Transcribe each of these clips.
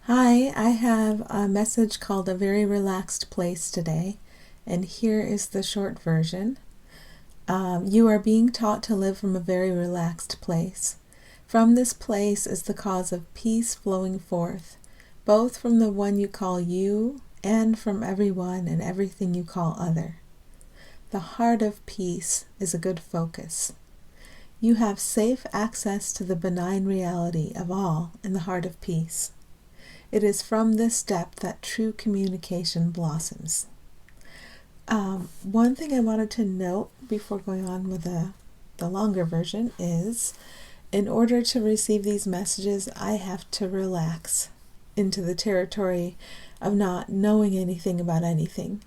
Hi, I have a message called A Very Relaxed Place today, and here is the short version. You are being taught to live from a very relaxed place. From this place is the cause of peace flowing forth, both from the one you call you and from everyone and everything you call other. The heart of peace is a good focus. You have safe access to the benign reality of all in the heart of peace. It is from this depth that true communication blossoms. One thing I wanted to note before going on with the longer version is, in order to receive these messages, I have to relax into the territory of not knowing anything about anything,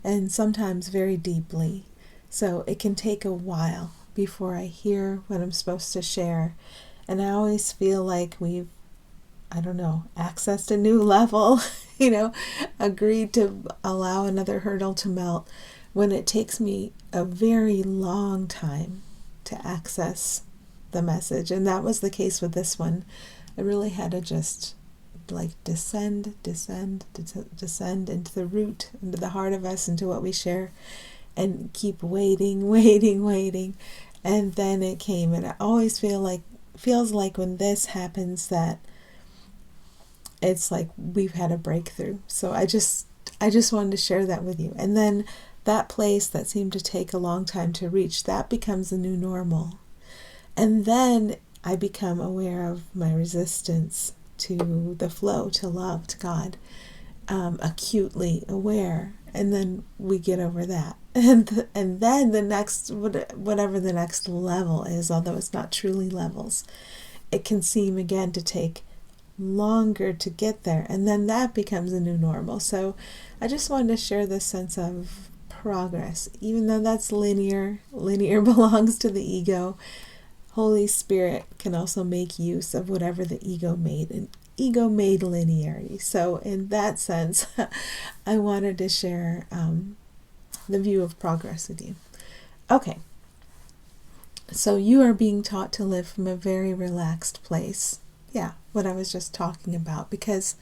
and sometimes very deeply. So it can take a while before I hear what I'm supposed to share, and I always feel like we've accessed a new level, agreed to allow another hurdle to melt, when it takes me a very long time to access the message. And that was the case with this one. I really had to just descend into the root, into the heart of us, into what we share, and keep waiting. And then it came, and I always feels like when this happens that it's like we've had a breakthrough. So I just wanted to share that with you. And then that place that seemed to take a long time to reach, that becomes a new normal. And then I become aware of my resistance to the flow, to love, to God, acutely aware. And then we get over that. And then the next, whatever the next level is, although it's not truly levels, it can seem again to take longer to get there, and then that becomes a new normal. So I just wanted to share this sense of progress, even though that's linear belongs to the ego. Holy Spirit can also make use of whatever the ego made, and ego made linearity. So in that sense, I wanted to share the view of progress with you. Okay, so you are being taught to live from a very relaxed place. Yeah, what I was just talking about, because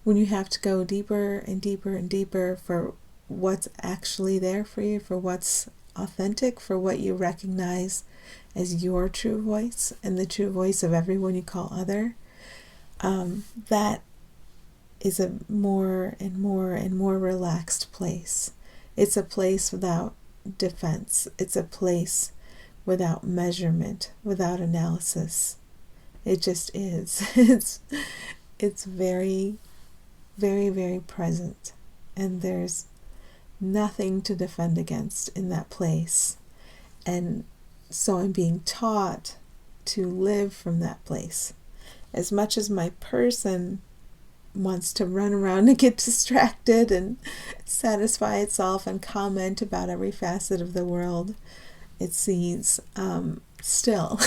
when you have to go deeper and deeper for what's actually there for you, for what's authentic, for what you recognize as your true voice and the true voice of everyone you call other, that is a more and more relaxed place. It's a place without defense. It's a place without measurement, without analysis. It just is. It's very, very present, and there's nothing to defend against in that place. And so I'm being taught to live from that place. As much as my person wants to run around and get distracted and satisfy itself and comment about every facet of the world it sees, still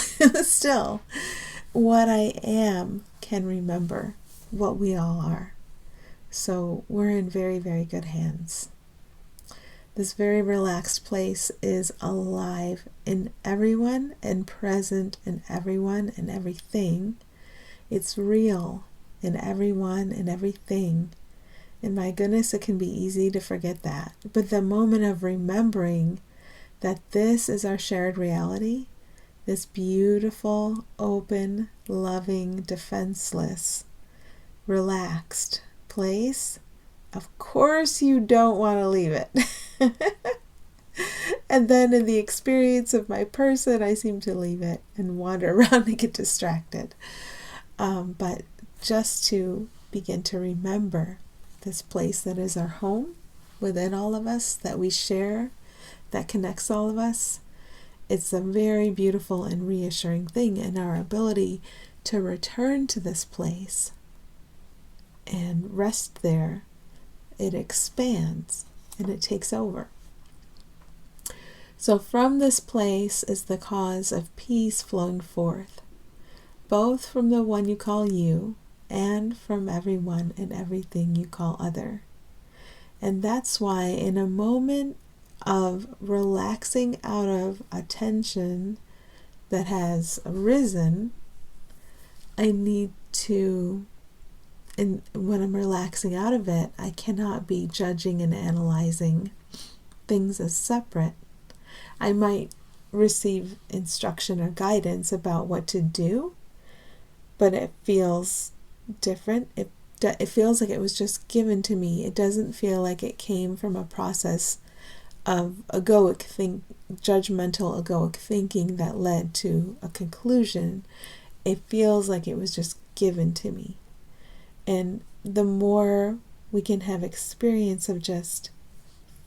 what I am can remember what we all are. So we're in very, very good hands. This very relaxed place is alive in everyone and present in everyone and everything. It's real in everyone and everything. And my goodness, it can be easy to forget that. But the moment of remembering that this is our shared reality, this beautiful, open, loving, defenseless, relaxed place, of course you don't want to leave it. And then in the experience of my person, I seem to leave it and wander around and get distracted. But just to begin to remember this place that is our home within all of us, that we share, that connects all of us, it's a very beautiful and reassuring thing in our ability to return to this place and rest there. It expands and it takes over. So from this place is the cause of peace flowing forth, both from the one you call you and from everyone and everything you call other. And that's why in a moment of relaxing out of a tension that has arisen, I need to And when I'm relaxing out of it, I cannot be judging and analyzing things as separate. I might receive instruction or guidance about what to do, but it feels different. It feels like it was just given to me. It doesn't feel like it came from a process of judgmental egoic thinking that led to a conclusion. It feels like it was just given to me. And the more we can have experience of just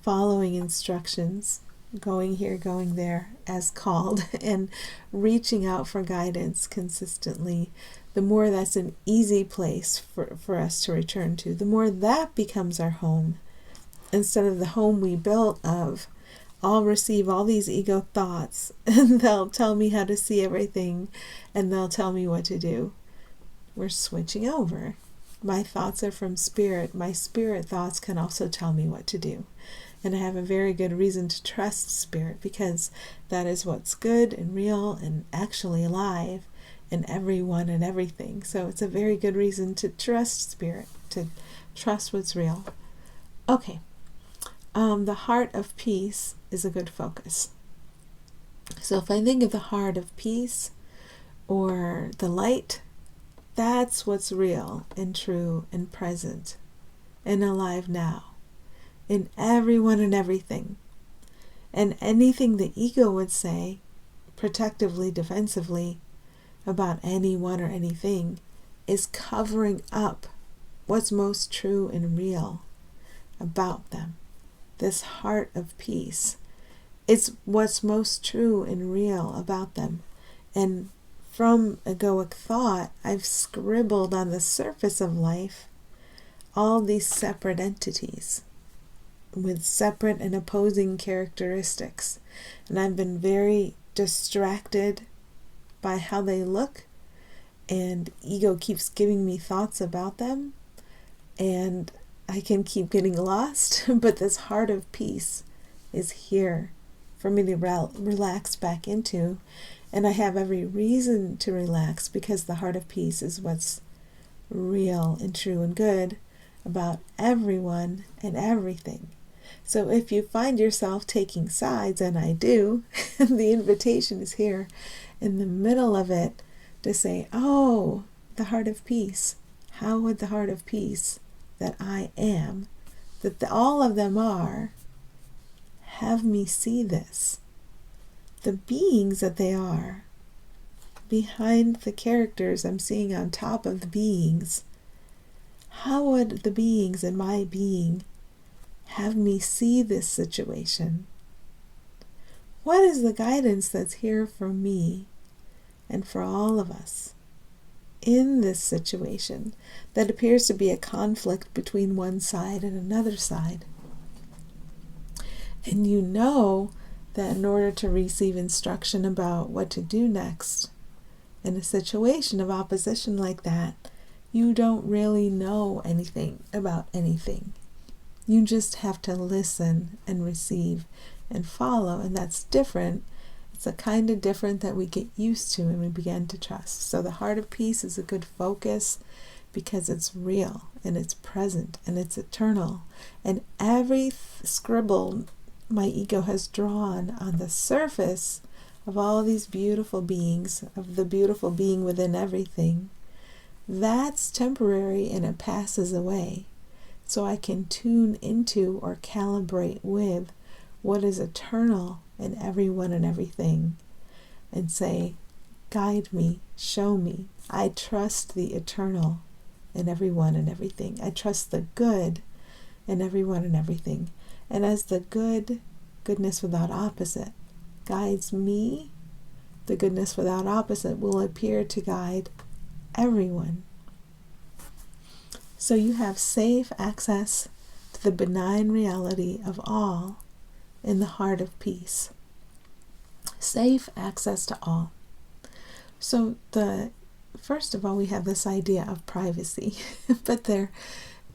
following instructions, going here, going there, as called, and reaching out for guidance consistently, the more that's an easy place for us to return to, the more that becomes our home, instead of the home we built of, I'll receive all these ego thoughts, and they'll tell me how to see everything, and they'll tell me what to do. We're switching over. My thoughts are from spirit. My spirit thoughts can also tell me what to do. And I have a very good reason to trust spirit, because that is what's good and real and actually alive in everyone and everything. So it's a very good reason to trust spirit, to trust what's real. Okay. The heart of peace is a good focus. So if I think of the heart of peace or the light, that's what's real and true and present and alive now in everyone and everything. And anything the ego would say, protectively, defensively, about anyone or anything, is covering up what's most true and real about them. This heart of peace is what's most true and real about them. And from egoic thought, I've scribbled on the surface of life all these separate entities with separate and opposing characteristics. And I've been very distracted by how they look, and ego keeps giving me thoughts about them, and I can keep getting lost, but this heart of peace is here for me to relax back into. And I have every reason to relax, because the heart of peace is what's real and true and good about everyone and everything. So if you find yourself taking sides, and I do, the invitation is here in the middle of it to say, oh, the heart of peace. How would the heart of peace that I am, that all of them are, have me see this? The beings that they are, behind the characters I'm seeing on top of the beings, how would the beings in my being have me see this situation? What is the guidance that's here for me and for all of us in this situation that appears to be a conflict between one side and another side? And you know that in order to receive instruction about what to do next in a situation of opposition like that, you don't really know anything about anything. You just have to listen and receive and follow, and that's different. It's a kind of different that we get used to and we begin to trust. So the heart of peace is a good focus because it's real and it's present and it's eternal. And every scribble my ego has drawn on the surface of all these beautiful beings, of the beautiful being within everything, that's temporary and it passes away. So I can tune into or calibrate with what is eternal in everyone and everything and say, guide me, show me. I trust the eternal in everyone and everything. I trust the good in everyone and everything. And as the goodness without opposite guides me, the goodness without opposite will appear to guide everyone. So you have safe access to the benign reality of all in the heart of peace. Safe access to all. So first of all, we have this idea of privacy, but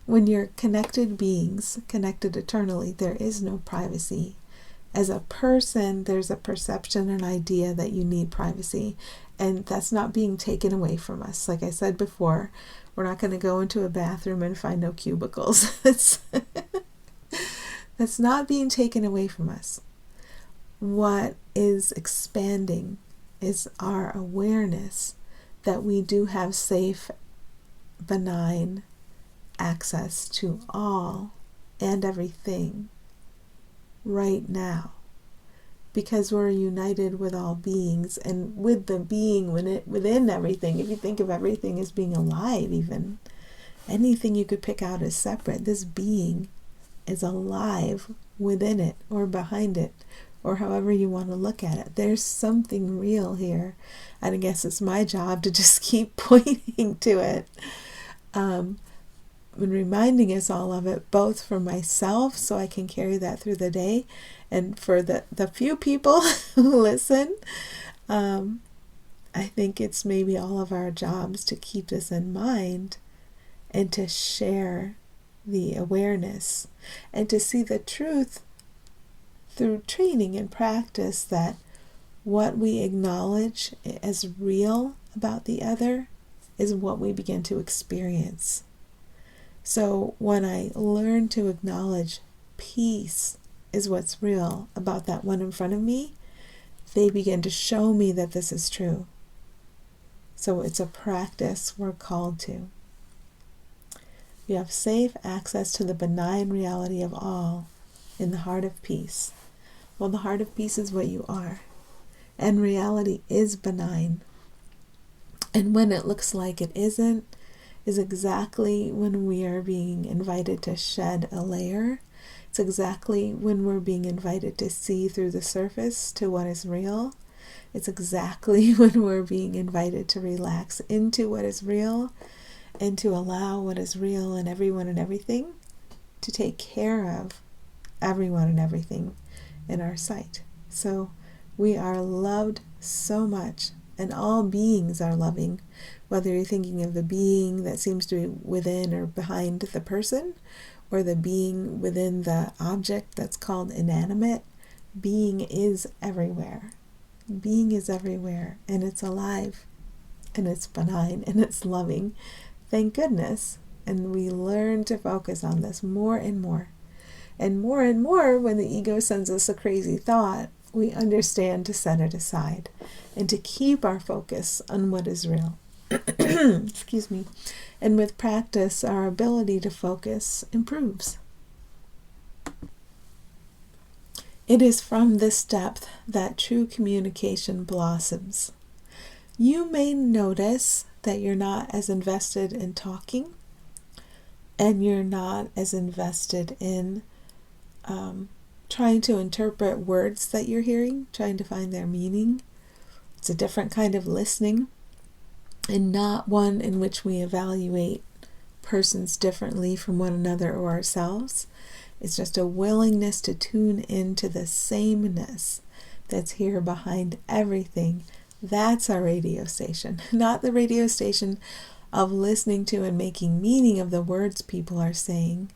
when you're connected beings, connected eternally, there is no privacy. As a person, there's a perception and idea that you need privacy. And that's not being taken away from us. Like I said before, we're not going to go into a bathroom and find no cubicles. That's not being taken away from us. What is expanding is our awareness that we do have safe, benign access to all and everything right now, because we're united with all beings, and with the being within everything. If you think of everything as being alive, even anything you could pick out as separate, this being is alive within it or behind it, or however you want to look at it. There's something real here, and I guess it's my job to just keep pointing to it, and reminding us all of it, both for myself so I can carry that through the day, and for the few people who listen. I think it's maybe all of our jobs to keep this in mind and to share the awareness and to see the truth through training and practice, that what we acknowledge as real about the other is what we begin to experience. So when I learn to acknowledge peace is what's real about that one in front of me, they begin to show me that this is true. So it's a practice we're called to. You have safe access to the benign reality of all in the heart of peace. Well, the heart of peace is what you are. And reality is benign. And when it looks like it isn't, is exactly when we are being invited to shed a layer. It's exactly when we're being invited to see through the surface to what is real. It's exactly when we're being invited to relax into what is real and to allow what is real and everyone and everything to take care of everyone and everything in our sight. So we are loved so much, and all beings are loving, whether you're thinking of the being that seems to be within or behind the person, or the being within the object that's called inanimate. Being is everywhere. Being is everywhere, and it's alive, and it's benign, and it's loving. Thank goodness. And we learn to focus on this more and more. And more when the ego sends us a crazy thought, we understand to set it aside and to keep our focus on what is real. Excuse me. And with practice, our ability to focus improves. It is from this depth that true communication blossoms. You may notice that you're not as invested in talking, and you're not as invested in trying to interpret words that you're hearing, trying to find their meaning. It's a different kind of listening, and not one in which we evaluate persons differently from one another or ourselves. It's just a willingness to tune into the sameness that's here behind everything. That's our radio station, not the radio station of listening to and making meaning of the words people are saying,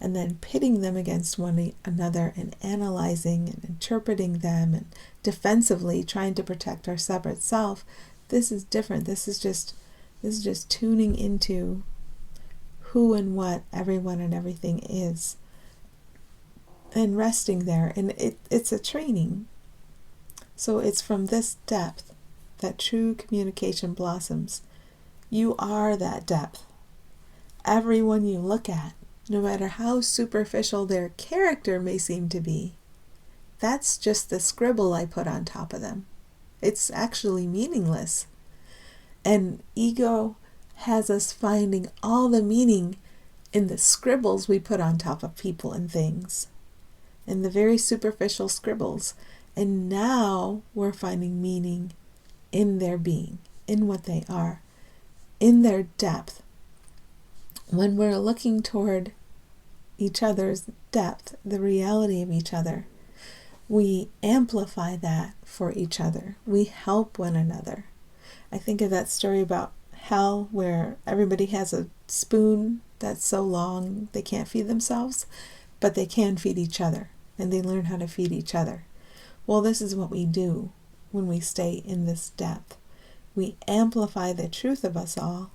and then pitting them against one another and analyzing and interpreting them and defensively trying to protect our separate self. This is different. This is just tuning into who and what everyone and everything is, and resting there. And it's a training. So it's from this depth that true communication blossoms. You are that depth. Everyone you look at, no matter how superficial their character may seem to be, that's just the scribble I put on top of them. It's actually meaningless. And ego has us finding all the meaning in the scribbles we put on top of people and things, in the very superficial scribbles. And now we're finding meaning in their being, in what they are, in their depth. When we're looking toward each other's depth, the reality of each other, we amplify that for each other. We help one another. I think of that story about hell where everybody has a spoon that's so long they can't feed themselves, but they can feed each other, and they learn how to feed each other. Well, this is what we do when we stay in this depth. we amplify the truth of us all,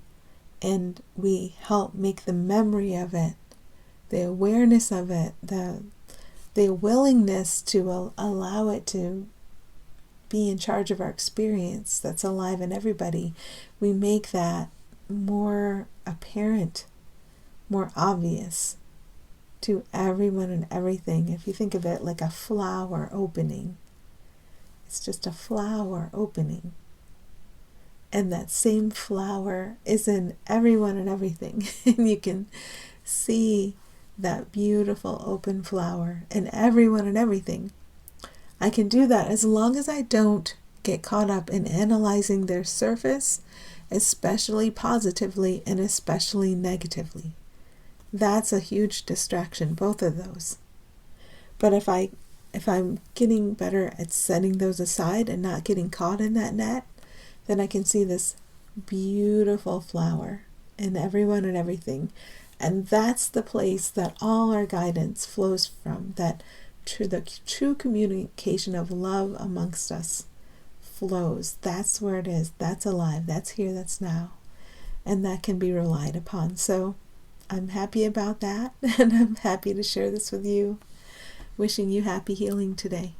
and we help make the memory of it, the awareness of it, the willingness to allow it to be in charge of our experience that's alive in everybody. We make that more apparent, more obvious to everyone and everything. If you think of it like a flower opening, it's just a flower opening. And that same flower is in everyone and everything. And you can see that beautiful open flower in everyone and everything. I can do that as long as I don't get caught up in analyzing their surface, especially positively and especially negatively. That's a huge distraction, both of those. But if I'm getting better at setting those aside and not getting caught in that net, then I can see this beautiful flower in everyone and everything. And that's the place that all our guidance flows from, that the true communication of love amongst us flows. That's where it is. That's alive. That's here. That's now. And that can be relied upon. So I'm happy about that, and I'm happy to share this with you. Wishing you happy healing today.